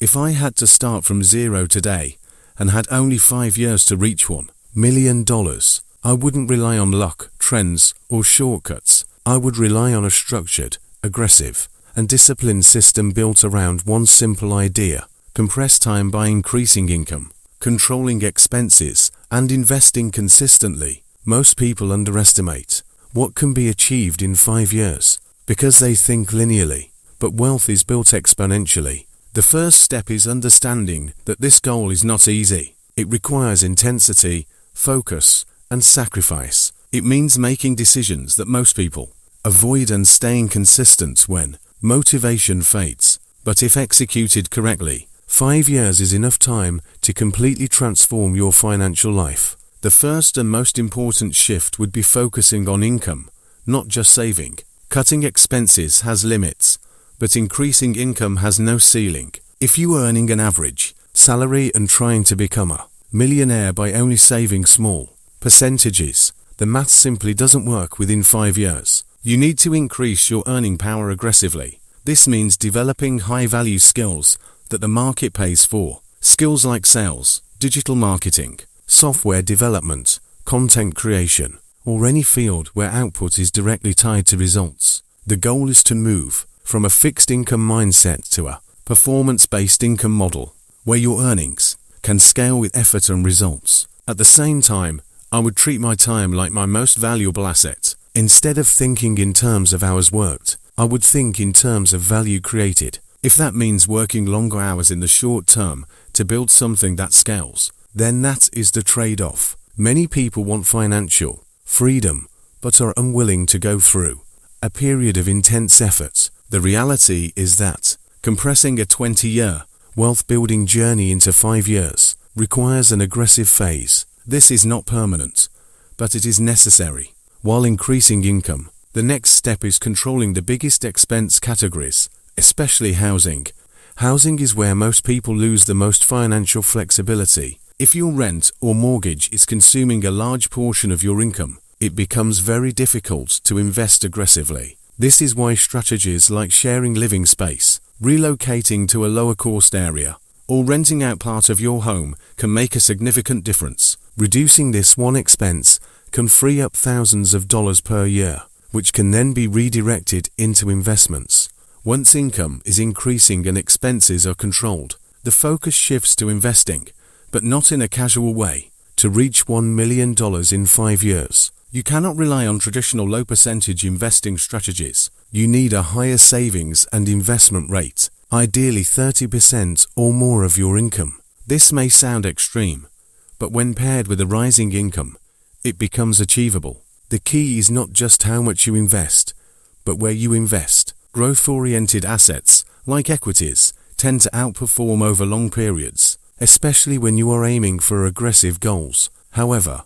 If I had to start from zero today and had only 5 years to reach $1 million, I wouldn't rely on luck, trends, or shortcuts. I would rely on a structured, aggressive, and disciplined system built around one simple idea: compress time by increasing income, controlling expenses, and investing consistently. Most people underestimate what can be achieved in 5 years because they think linearly, but wealth is built exponentially. The first step is understanding that this goal is not easy. It requires intensity, focus, and sacrifice. It means making decisions that most people avoid and staying consistent when motivation fades. But if executed correctly, 5 years is enough time to completely transform your financial life. The first and most important shift would be focusing on income, not just saving. Cutting expenses has limits, but increasing income has no ceiling. If you are earning an average salary and trying to become a millionaire by only saving small percentages, the math simply doesn't work within 5 years. You need to increase your earning power aggressively. This means developing high-value skills that the market pays for. Skills like sales, digital marketing, software development, content creation, or any field where output is directly tied to results. The goal is to move from a fixed income mindset to a performance-based income model, where your earnings can scale with effort and results. At the same time, I would treat my time like my most valuable asset. Instead of thinking in terms of hours worked, I would think in terms of value created. If that means working longer hours in the short term to build something that scales, then that is the trade-off. Many people want financial freedom, but are unwilling to go through a period of intense effort. The reality is that compressing a 20-year wealth-building journey into 5 years requires an aggressive phase. This is not permanent, but it is necessary. While increasing income, the next step is controlling the biggest expense categories, especially housing. Housing is where most people lose the most financial flexibility. If your rent or mortgage is consuming a large portion of your income, it becomes very difficult to invest aggressively. This is why strategies like sharing living space, relocating to a lower-cost area, or renting out part of your home can make a significant difference. Reducing this one expense can free up thousands of dollars per year, which can then be redirected into investments. Once income is increasing and expenses are controlled, the focus shifts to investing, but not in a casual way. To reach $1 million in 5 years, you cannot rely on traditional low-percentage investing strategies. You need a higher savings and investment rate, ideally 30% or more of your income. This may sound extreme, but when paired with a rising income, it becomes achievable. The key is not just how much you invest, but where you invest. Growth-oriented assets, like equities, tend to outperform over long periods, especially when you are aiming for aggressive goals. However,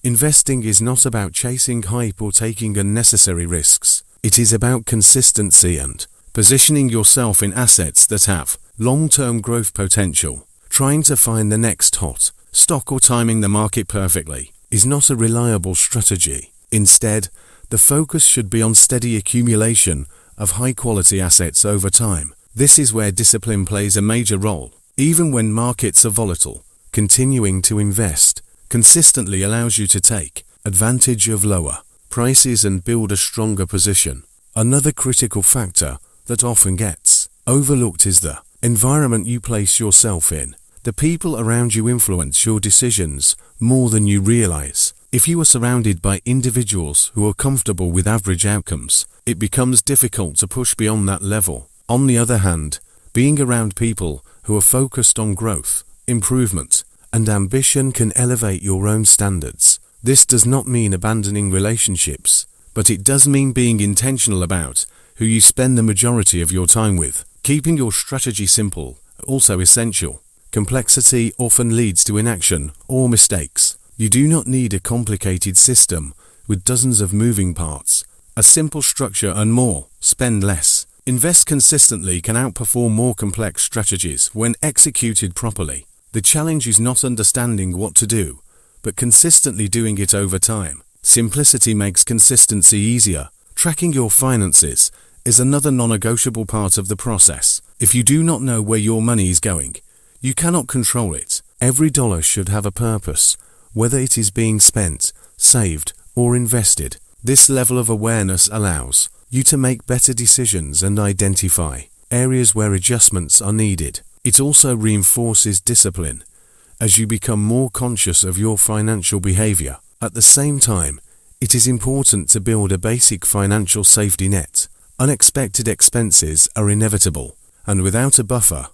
investing is not about chasing hype or taking unnecessary risks. It is about consistency and positioning yourself in assets that have long-term growth potential. Trying to find the next hot stock or timing the market perfectly is not a reliable strategy. Instead, the focus should be on steady accumulation of high-quality assets over time. This is where discipline plays a major role. Even when markets are volatile, continuing to invest consistently allows you to take advantage of lower prices and build a stronger position. Another critical factor that often gets overlooked is the environment you place yourself in. The people around you influence your decisions more than you realize. If you are surrounded by individuals who are comfortable with average outcomes, it becomes difficult to push beyond that level. On the other hand, being around people who are focused on growth, improvement, and ambition can elevate your own standards. This does not mean abandoning relationships, but it does mean being intentional about who you spend the majority of your time with. Keeping your strategy simple, also essential. Complexity often leads to inaction or mistakes. You do not need a complicated system with dozens of moving parts. A simple structure and more. Spend less. Invest consistently can outperform more complex strategies when executed properly. The challenge is not understanding what to do, but consistently doing it over time. Simplicity makes consistency easier. Tracking your finances is another non-negotiable part of the process. If you do not know where your money is going, you cannot control it. Every dollar should have a purpose, whether it is being spent, saved, or invested. This level of awareness allows you to make better decisions and identify areas where adjustments are needed. It also reinforces discipline as you become more conscious of your financial behavior. At the same time, it is important to build a basic financial safety net. Unexpected expenses are inevitable, and without a buffer,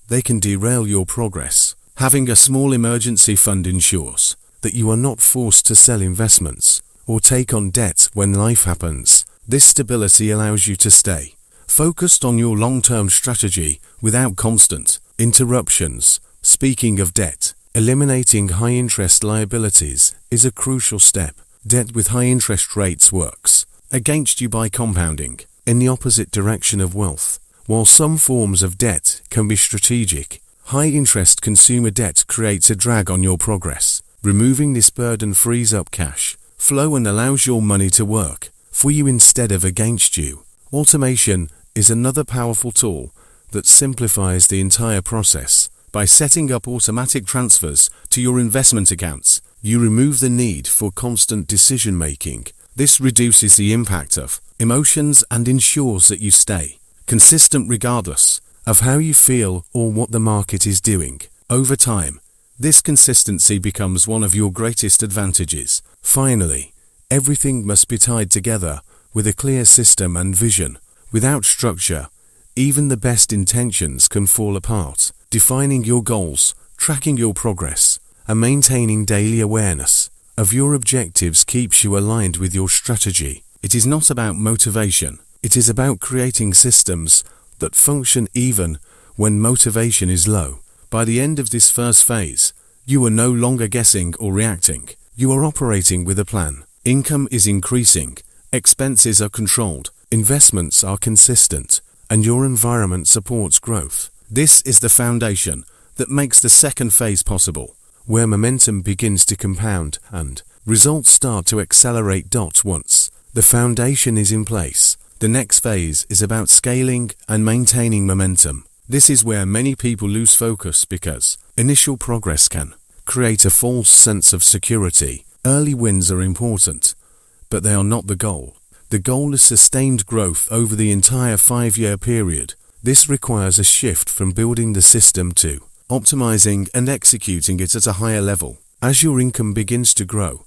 they can derail your progress. Having a small emergency fund ensures that you are not forced to sell investments or take on debt when life happens. This stability allows you to stay focused on your long-term strategy without constant interruptions. Speaking of debt, eliminating high-interest liabilities is a crucial step. Debt with high interest rates works against you by compounding in the opposite direction of wealth. While some forms of debt can be strategic, high-interest consumer debt creates a drag on your progress. Removing this burden frees up cash flow and allows your money to work for you instead of against you. Automation is another powerful tool that simplifies the entire process. By setting up automatic transfers to your investment accounts, you remove the need for constant decision-making. This reduces the impact of emotions and ensures that you stay consistent regardless of how you feel or what the market is doing. Over time, this consistency becomes one of your greatest advantages. Finally, everything must be tied together with a clear system and vision. Without structure, even the best intentions can fall apart. Defining your goals, tracking your progress, and maintaining daily awareness of your objectives keeps you aligned with your strategy. It is not about motivation. It is about creating systems that function even when motivation is low. By the end of this first phase, you are no longer guessing or reacting. You are operating with a plan. Income is increasing, expenses are controlled, investments are consistent, and your environment supports growth. This is the foundation that makes the second phase possible, where momentum begins to compound and results start to accelerate. Once the foundation is in place, the next phase is about scaling and maintaining momentum. This is where many people lose focus because initial progress can create a false sense of security. Early wins are important, but they are not the goal. The goal is sustained growth over the entire 5-year period. This requires a shift from building the system to optimizing and executing it at a higher level. As your income begins to grow,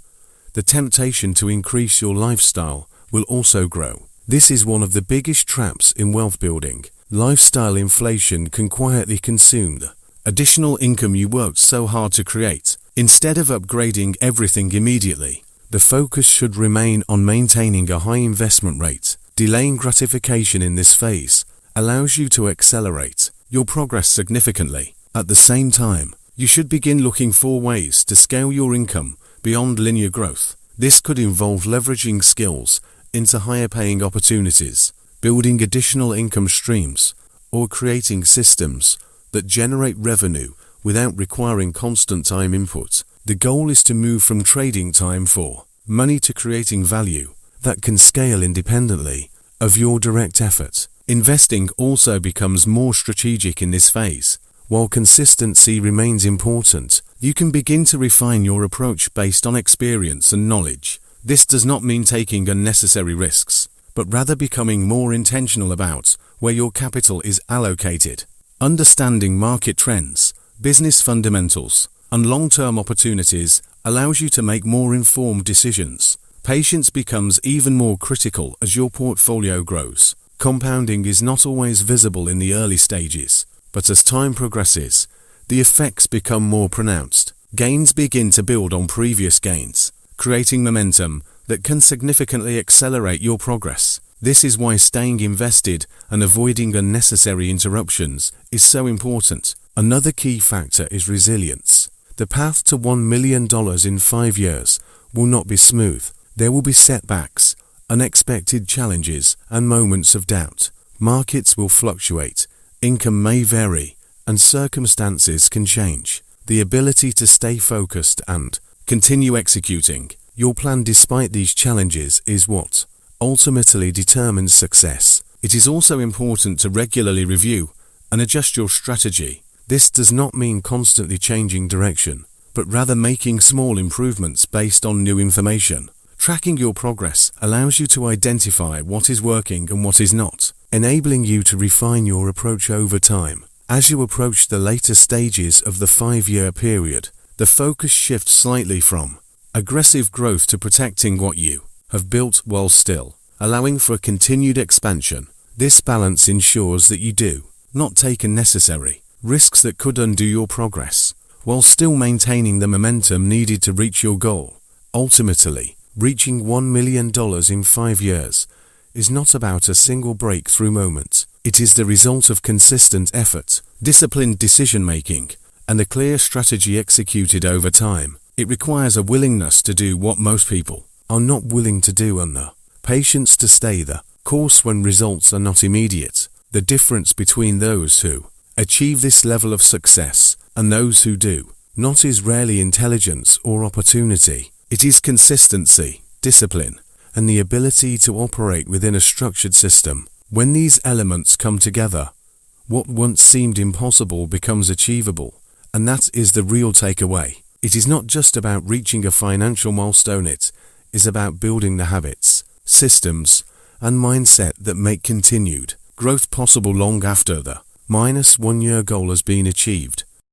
the temptation to increase your lifestyle will also grow. This is one of the biggest traps in wealth building. Lifestyle inflation can quietly consume the additional income you worked so hard to create. Instead of upgrading everything immediately, the focus should remain on maintaining a high investment rate. Delaying gratification in this phase allows you to accelerate your progress significantly. At the same time, you should begin looking for ways to scale your income beyond linear growth. This could involve leveraging skills into higher paying opportunities, building additional income streams, or creating systems that generate revenue without requiring constant time input. The goal is to move from trading time for money to creating value that can scale independently of your direct effort. Investing also becomes more strategic in this phase. While consistency remains important, you can begin to refine your approach based on experience and knowledge. This does not mean taking unnecessary risks, but rather becoming more intentional about where your capital is allocated. Understanding market trends, business fundamentals, and long-term opportunities allows you to make more informed decisions. Patience becomes even more critical as your portfolio grows. Compounding is not always visible in the early stages, but as time progresses, the effects become more pronounced. Gains begin to build on previous gains, creating momentum that can significantly accelerate your progress. This is why staying invested and avoiding unnecessary interruptions is so important. Another key factor is resilience. The path to $1 million in 5 years will not be smooth. There will be setbacks, unexpected challenges, and moments of doubt. Markets will fluctuate, income may vary, and circumstances can change. The ability to stay focused and continue executing your plan despite these challenges is what ultimately determines success. It is also important to regularly review and adjust your strategy. This does not mean constantly changing direction, but rather making small improvements based on new information. Tracking your progress allows you to identify what is working and what is not, enabling you to refine your approach over time. As you approach the later stages of the 5-year period, the focus shifts slightly from aggressive growth to protecting what you have built while still allowing for continued expansion. This balance ensures that you do not take unnecessary risks that could undo your progress, while still maintaining the momentum needed to reach your goal. Ultimately, reaching $1 million in 5 years is not about a single breakthrough moment. It is the result of consistent effort, disciplined decision-making, and a clear strategy executed over time. It requires a willingness to do what most people are not willing to do, and the patience to stay the course when results are not immediate. The difference between those who achieve this level of success and those who do not is rarely intelligence or opportunity. It is consistency, discipline, and the ability to operate within a structured system. When these elements come together, what once seemed impossible becomes achievable, and that is the real takeaway. It is not just about reaching a financial milestone, it is about building the habits, systems, and mindset that make continued growth possible long after the -1 year goal has been achieved.